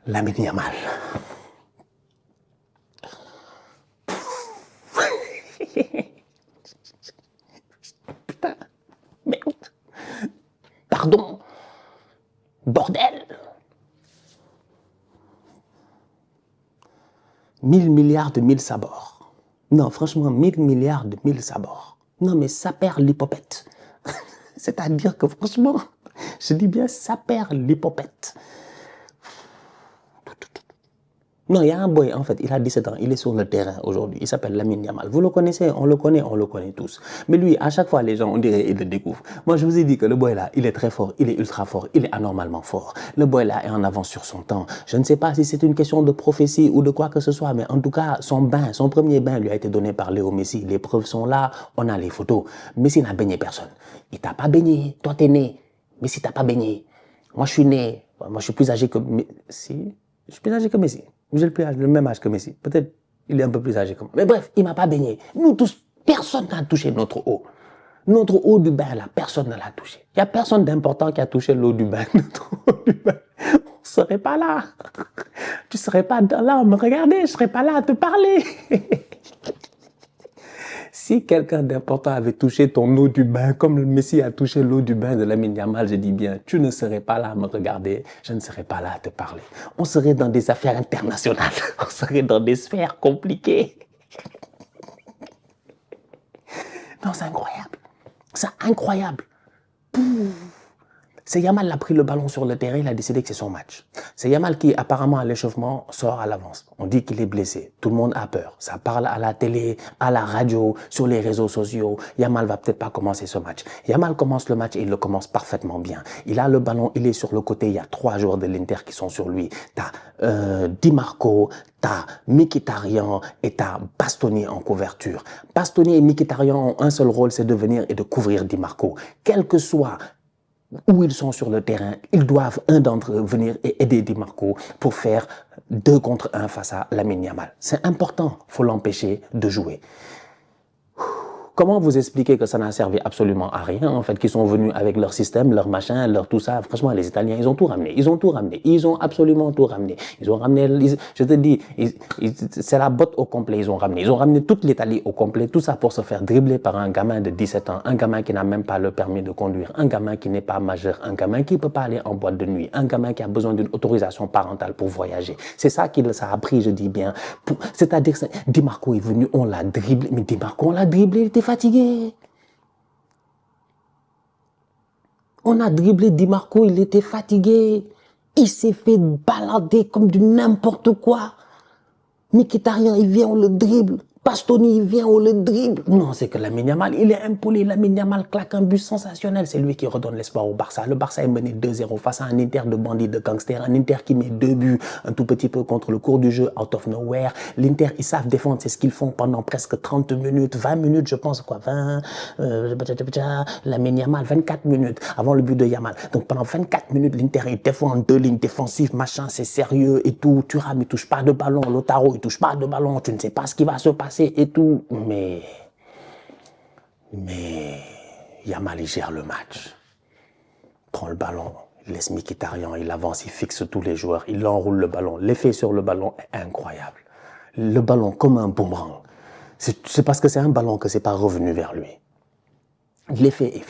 Lamine Yamal. Putain, merde. Pardon. Bordel. 1000 milliards de 1000 sabords. Non, franchement, 1000 milliards de 1000 sabords. Non, mais ça perd l'hypopète. C'est-à-dire que franchement, je dis bien ça perd l'hypopète. Non, il y a un boy, en fait, il a 17 ans, il est sur le terrain aujourd'hui, il s'appelle Lamine Yamal. Vous le connaissez, on le connaît tous. Mais lui, à chaque fois, les gens, on dirait, ils le découvrent. Moi, je vous ai dit que le boy là, il est très fort, il est ultra fort, il est anormalement fort. Le boy là est en avance sur son temps. Je ne sais pas si c'est une question de prophétie ou de quoi que ce soit, mais en tout cas, son premier bain lui a été donné par Léo Messi. Les preuves sont là, on a les photos. Messi n'a baigné personne. Il t'a pas baigné, toi t'es né. Messi t'a pas baigné. Moi, je suis né. Moi, je suis plus âgé que Messi. Je suis plus âgé que Messi. J'ai le même âge que Messi. Peut-être il est un peu plus âgé que moi. Mais bref, il m'a pas baigné. Nous tous, personne n'a touché notre eau. Notre eau du bain, là, personne ne l'a touché. Il n'y a personne d'important qui a touché l'eau du bain. Notre eau du bain. On ne serait pas là. Tu ne serais pas là à me regarder. Je ne serais pas là à te parler. Si quelqu'un d'important avait touché ton eau du bain, comme le Messi a touché l'eau du bain de Lamine Yamal, je dis bien, tu ne serais pas là à me regarder, je ne serais pas là à te parler. On serait dans des affaires internationales, on serait dans des sphères compliquées. Non, c'est incroyable. C'est incroyable. C'est Yamal a pris le ballon sur le terrain, il a décidé que c'est son match. C'est Yamal qui, apparemment, à l'échauffement, sort à l'avance. On dit qu'il est blessé. Tout le monde a peur. Ça parle à la télé, à la radio, sur les réseaux sociaux. Yamal va peut-être pas commencer ce match. Yamal commence le match et il le commence parfaitement bien. Il a le ballon, il est sur le côté. Il y a 3 joueurs de l'Inter qui sont sur lui. T'as Di Marco, t'as Mkhitaryan et t'as Bastoni en couverture. Bastoni et Mkhitaryan ont un seul rôle, c'est de venir et de couvrir Di Marco. Quel que soit où ils sont sur le terrain, ils doivent, un d'entre eux, venir et aider Di Marco pour faire 2 contre 1 face à Lamine Yamal. C'est important, il faut l'empêcher de jouer. Comment vous expliquer que ça n'a servi absolument à rien, en fait, qu'ils sont venus avec leur système, leur machin, leur tout ça. Franchement, les Italiens, ils ont tout ramené. Ils ont tout ramené. Ils ont absolument tout ramené. Ils ont ramené, je te dis, c'est la botte au complet, ils ont ramené. Ils ont ramené toute l'Italie au complet, tout ça pour se faire dribbler par un gamin de 17 ans, un gamin qui n'a même pas le permis de conduire, un gamin qui n'est pas majeur, un gamin qui ne peut pas aller en boîte de nuit, un gamin qui a besoin d'une autorisation parentale pour voyager. C'est ça qu'il a appris, je dis bien. C'est-à-dire, Di Marco est venu, on l'a dribblé, mais Di Marco, on l'a dribblé, il était fatigué. On a dribblé Di Marco, il était fatigué. Il s'est fait balader comme du n'importe quoi. Mkhitaryan, il vient, on le dribble. Bastoni, il vient, on le dribble. Non, c'est que Lamine Yamal, il est impoli. Lamine Yamal claque un but sensationnel. C'est lui qui redonne l'espoir au Barça. Le Barça est mené 2-0 face à un Inter de bandits, de gangsters. Un Inter qui met 2 buts, un tout petit peu contre le cours du jeu, out of nowhere. L'Inter, ils savent défendre. C'est ce qu'ils font pendant presque 30 minutes, 20 minutes, je pense, quoi. 20, Lamine Yamal, 24 minutes avant le but de Yamal. Donc pendant 24 minutes, l'Inter, il défend en 2 lignes défensives, machin, c'est sérieux et tout. Thuram, il touche pas de ballon. Lautaro, il touche pas de ballon. Tu ne sais pas ce qui va se passer et tout, mais Yamal il gère le match, prend le ballon, il laisse Mkhitaryan, il avance, il fixe tous les joueurs, il enroule le ballon, l'effet sur le ballon est incroyable, le ballon comme un boomerang, c'est parce que c'est un ballon que c'est pas revenu vers lui, l'effet est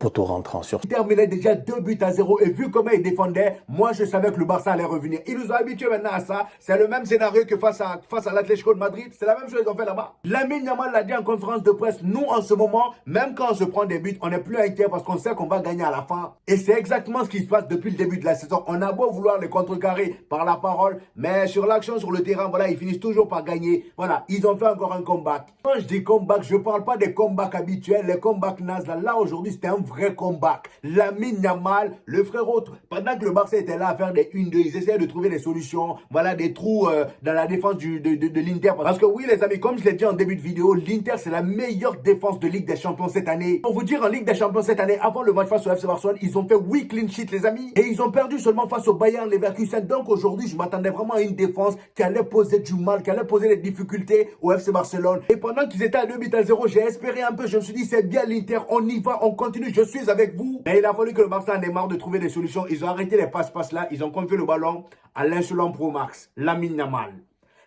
poteau rentrant sur. Il terminait déjà 2-0 et vu comment il défendait, moi je savais que le Barça allait revenir. Ils nous ont habitués maintenant à ça. C'est le même scénario que face à l'Atlético de Madrid. C'est la même chose qu'ils ont fait là-bas. Lamine Yamal l'a dit en conférence de presse. Nous en ce moment, même quand on se prend des buts, on n'est plus inquiet parce qu'on sait qu'on va gagner à la fin. Et c'est exactement ce qui se passe depuis le début de la saison. On a beau vouloir les contrecarrer par la parole, mais sur l'action, sur le terrain, voilà, ils finissent toujours par gagner. Voilà, ils ont fait encore un comeback. Quand je dis comeback, je ne parle pas des comebacks habituels, les comebacks nazes. Là aujourd'hui, c'était un vrai comeback. Lamine Yamal, le frérot, pendant que le Barça était là à faire des 1-2, ils essayaient de trouver des solutions, voilà, des trous dans la défense de l'Inter. Parce que oui, les amis, comme je l'ai dit en début de vidéo, l'Inter, c'est la meilleure défense de Ligue des Champions cette année. Pour vous dire, en Ligue des Champions cette année, avant le match face au FC Barcelone, ils ont fait 8 clean sheets, les amis. Et ils ont perdu seulement face au Bayern Leverkusen. Donc aujourd'hui, je m'attendais vraiment à une défense qui allait poser du mal, qui allait poser des difficultés au FC Barcelone. Et pendant qu'ils étaient à 2-0, j'ai espéré un peu. Je me suis dit, c'est bien l'Inter, on y va, on continue. Je suis avec vous. Mais il a fallu que le Barça en ait marre de trouver des solutions. Ils ont arrêté les passe-passe là. Ils ont confié le ballon à l'insolent Pro Max, Lamine Yamal.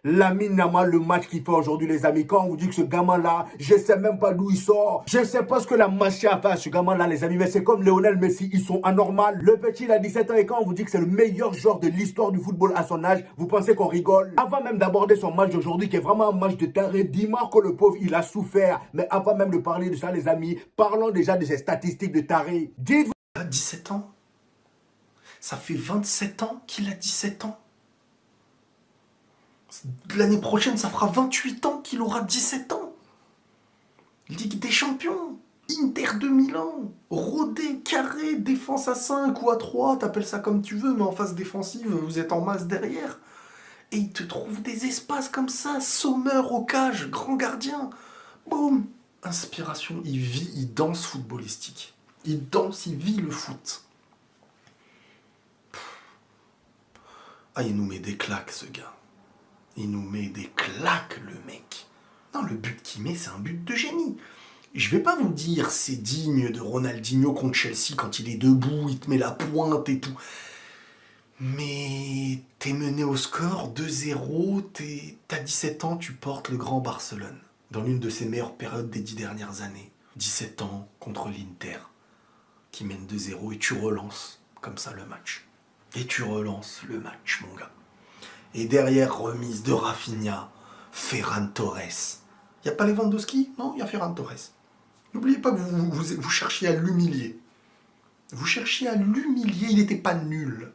Lamine Yamal, le match qu'il fait aujourd'hui, les amis. Quand on vous dit que ce gamin-là, je sais même pas d'où il sort. Je sais pas ce que la machia a fait à ce gamin-là, les amis. Mais c'est comme Lionel Messi, ils sont anormaux. Le petit, il a 17 ans et quand on vous dit que c'est le meilleur joueur de l'histoire du football à son âge, vous pensez qu'on rigole? Avant même d'aborder son match d'aujourd'hui, qui est vraiment un match de taré, dis-moi que le pauvre, il a souffert. Mais avant même de parler de ça, les amis, parlons déjà de ses statistiques de taré. Dites-vous. Il a 17 ans. Ça fait 27 ans qu'il a 17 ans. L'année prochaine, ça fera 28 ans qu'il aura 17 ans. Ligue des Champions, Inter de Milan, rodé, carré, défense à 5 ou à 3, t'appelles ça comme tu veux, mais en phase défensive, vous êtes en masse derrière. Et il te trouve des espaces comme ça, Sommer au cage, grand gardien. Boum, inspiration, il vit, il danse footballistique. Il danse, il vit le foot. Ah, il nous met des claques, ce gars. Il nous met des claques, le mec. Non, le but qu'il met, c'est un but de génie. Je vais pas vous dire c'est digne de Ronaldinho contre Chelsea quand il est debout, il te met la pointe et tout. Mais t'es mené au score 2-0, t'as 17 ans, tu portes le grand Barcelone. Dans l'une de ses meilleures périodes des 10 dernières années. 17 ans contre l'Inter, qui mène 2-0 et tu relances comme ça le match. Et tu relances le match, mon gars. Et derrière, remise de Rafinha, Ferran Torres. Il n'y a pas Lewandowski? Non, il y a Ferran Torres. N'oubliez pas que vous cherchiez à l'humilier. Vous cherchiez à l'humilier, il n'était pas nul.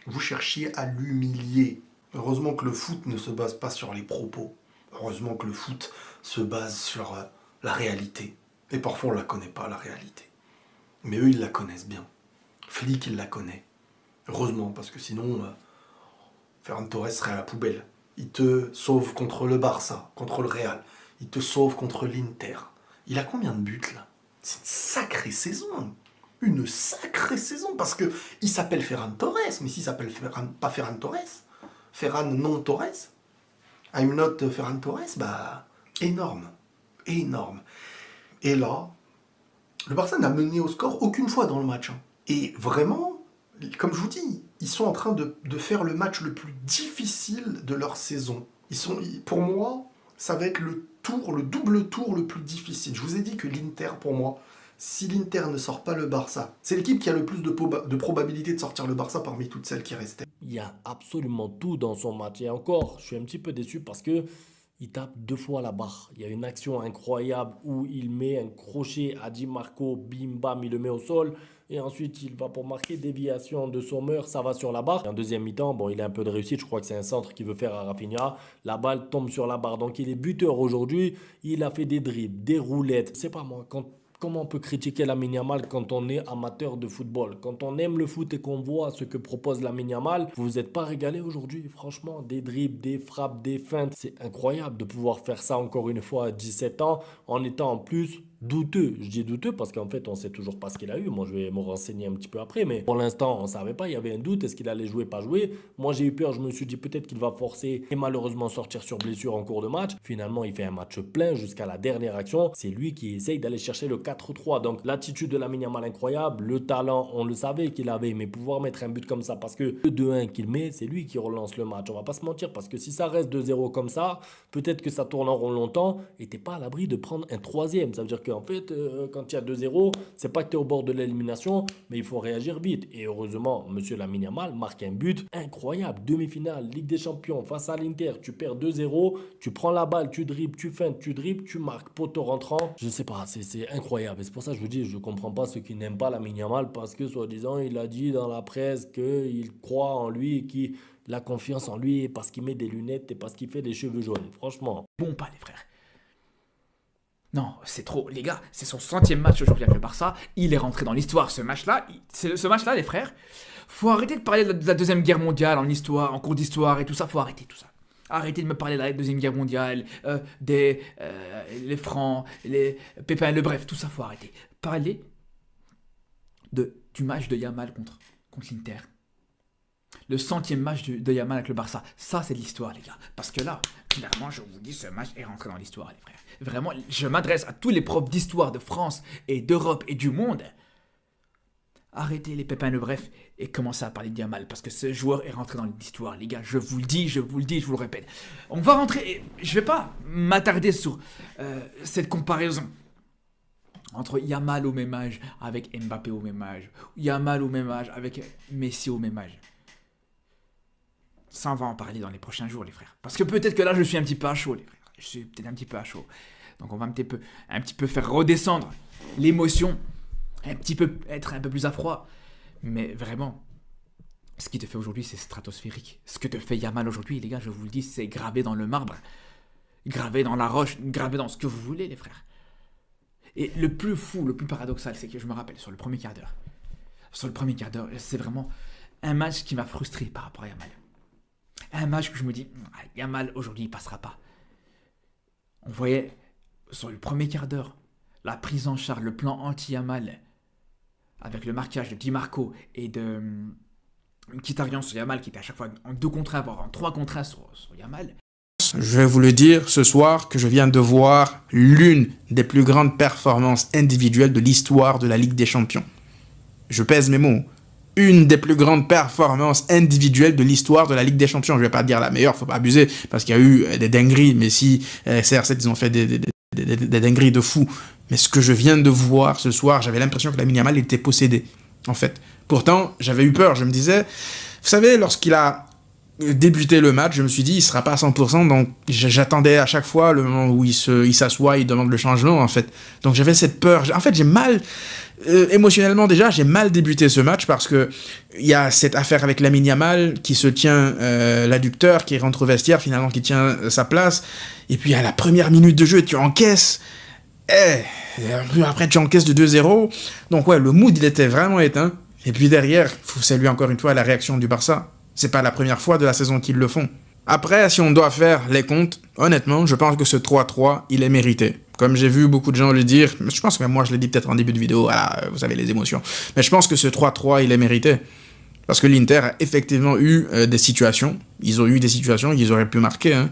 Vous cherchiez à l'humilier. Heureusement que le foot ne se base pas sur les propos. Heureusement que le foot se base sur la réalité. Et parfois on ne la connaît pas, la réalité. Mais eux, ils la connaissent bien. Flick, il la connaît. Heureusement, parce que sinon... Ferran Torres serait à la poubelle. Il te sauve contre le Barça, contre le Real. Il te sauve contre l'Inter. Il a combien de buts là? C'est une sacrée saison. Une sacrée saison. Parce que il s'appelle Ferran Torres. Mais s'il s'appelle pas Ferran Torres, Ferran non Torres, I'm not Ferran Torres, bah énorme. Énorme. Et là, le Barça n'a mené au score aucune fois dans le match. Et vraiment, comme je vous dis, ils sont en train de faire le match le plus difficile de leur saison. Pour moi, ça va être le double tour le plus difficile. Je vous ai dit que l'Inter, pour moi, si l'Inter ne sort pas le Barça, c'est l'équipe qui a le plus de probabilité de sortir le Barça parmi toutes celles qui restaient. Il y a absolument tout dans son match. Et encore, je suis un petit peu déçu parce que il tape 2 fois la barre. Il y a une action incroyable où il met un crochet à Di Marco, bim bam, il le met au sol. Et ensuite, il va pour marquer déviation de Sommer, ça va sur la barre. En deuxième mi-temps, bon, il a un peu de réussite. Je crois que c'est un centre qu'il veut faire à Rafinha. La balle tombe sur la barre. Donc, il est buteur aujourd'hui. Il a fait des dribbles, des roulettes. C'est pas moi. Comment on peut critiquer Lamine Yamal quand on est amateur de football? Quand on aime le foot et qu'on voit ce que propose Lamine Yamal, vous vous êtes pas régalé aujourd'hui? Franchement, des dribbles, des frappes, des feintes. C'est incroyable de pouvoir faire ça encore une fois à 17 ans en étant en plus douteux. Je dis douteux parce qu'en fait, on sait toujours pas ce qu'il a eu. Moi, je vais me renseigner un petit peu après. Mais pour l'instant, on savait pas. Il y avait un doute. Est-ce qu'il allait jouer, pas jouer? Moi, j'ai eu peur. Je me suis dit peut-être qu'il va forcer et malheureusement sortir sur blessure en cours de match. Finalement, il fait un match plein jusqu'à la dernière action. C'est lui qui essaye d'aller chercher le 4-3. Donc, l'attitude de Lamine Yamal incroyable. Le talent, on le savait qu'il avait. Mais pouvoir mettre un but comme ça parce que le 2-1 qu'il met, c'est lui qui relance le match. On va pas se mentir parce que si ça reste 2-0 comme ça, peut-être que ça tourne en rond longtemps et t'es pas à l'abri de prendre un troisième. Ça veut dire qu'en fait, quand il y a 2-0, c'est pas que tu es au bord de l'élimination, mais il faut réagir vite. Et heureusement, monsieur Lamine Yamal marque un but incroyable. Demi-finale, Ligue des Champions, face à l'Inter, tu perds 2-0, tu prends la balle, tu dribbles, tu feintes, tu dribbles, tu marques, poteau rentrant. Je sais pas, c'est incroyable. Et c'est pour ça que je vous dis, je comprends pas ceux qui n'aiment pas Lamine Yamal parce que, soi-disant, il a dit dans la presse qu'il croit en lui et qu'il a confiance en lui parce qu'il met des lunettes et parce qu'il fait des cheveux jaunes. Franchement. Bon, pas les frères. Non, c'est trop. Les gars, c'est son 100e match aujourd'hui avec le Barça. Il est rentré dans l'histoire, ce match-là. Ce match-là, les frères, faut arrêter de parler de la Deuxième Guerre mondiale en histoire, en cours d'histoire et tout ça. Faut arrêter tout ça. Arrêtez de me parler de la Deuxième Guerre mondiale, les Francs, les Pépins, le bref, tout ça, faut arrêter. Parlez du match de Yamal contre l'Inter. Le 100e match de Yamal avec le Barça. Ça, c'est de l'histoire, les gars. Parce que là, clairement, je vous dis, ce match est rentré dans l'histoire, les frères. Vraiment, je m'adresse à tous les profs d'histoire de France et d'Europe et du monde. Arrêtez les pépins de bref et commencez à parler de Yamal parce que ce joueur est rentré dans l'histoire, les gars. Je vous le dis, je vous le répète. On va rentrer. Je vais pas m'attarder sur cette comparaison entre Yamal au même âge avec Mbappé au même âge, Yamal au même âge avec Messi au même âge. Ça, on va en parler dans les prochains jours, les frères. Parce que peut-être que là, je suis un petit peu à chaud, les frères. Je suis peut-être un petit peu à chaud. Donc on va un petit peu faire redescendre l'émotion, être un peu plus à froid. Mais vraiment, ce qui te fait aujourd'hui, c'est stratosphérique. Ce que te fait Yamal aujourd'hui, les gars, je vous le dis, c'est gravé dans le marbre, gravé dans la roche, gravé dans ce que vous voulez, les frères. Et le plus fou, le plus paradoxal, c'est que je me rappelle, sur le premier quart d'heure, c'est vraiment un match qui m'a frustré par rapport à Yamal. Un match que je me dis, Yamal, aujourd'hui, il passera pas. On voyait, sur le premier quart d'heure, la prise en charge, le plan anti-Yamal, avec le marquage de Di Marco et de Mkhitaryan sur Yamal, qui était à chaque fois en 2 contre 1, voire en 3 contre 1 sur Yamal. Je vais vous le dire ce soir que je viens de voir l'une des plus grandes performances individuelles de l'histoire de la Ligue des Champions. Je pèse mes mots. Une des plus grandes performances individuelles de l'histoire de la Ligue des Champions. Je vais pas dire la meilleure, faut pas abuser, parce qu'il y a eu des dingueries, mais si CR7, ils ont fait des dingueries de fou. Mais ce que je viens de voir ce soir, j'avais l'impression que Lamine Yamal était possédé, en fait. Pourtant, j'avais eu peur, je me disais, vous savez, lorsqu'il a débuté le match, je me suis dit, il sera pas à 100%, donc j'attendais à chaque fois le moment où il s'assoit, il demande le changement, en fait. Donc j'avais cette peur. En fait, j'ai mal, émotionnellement déjà, j'ai mal débuté ce match parce que il y a cette affaire avec Lamine Yamal qui se tient l'adducteur, qui rentre au vestiaire, finalement, qui tient sa place. Et puis à la première minute de jeu, tu encaisses. Après, tu encaisses de 2-0. Donc ouais, le mood, il était vraiment éteint. Et puis derrière, il faut saluer encore une fois la réaction du Barça. C'est pas la première fois de la saison qu'ils le font. Après, si on doit faire les comptes, honnêtement, je pense que ce 3-3, il est mérité. Comme j'ai vu beaucoup de gens le dire, je pense que même moi je l'ai dit peut-être en début de vidéo, voilà, vous savez les émotions. Mais je pense que ce 3-3, il est mérité. Parce que l'Inter a effectivement eu des situations. Ils ont eu des situations, ils auraient pu marquer. Hein.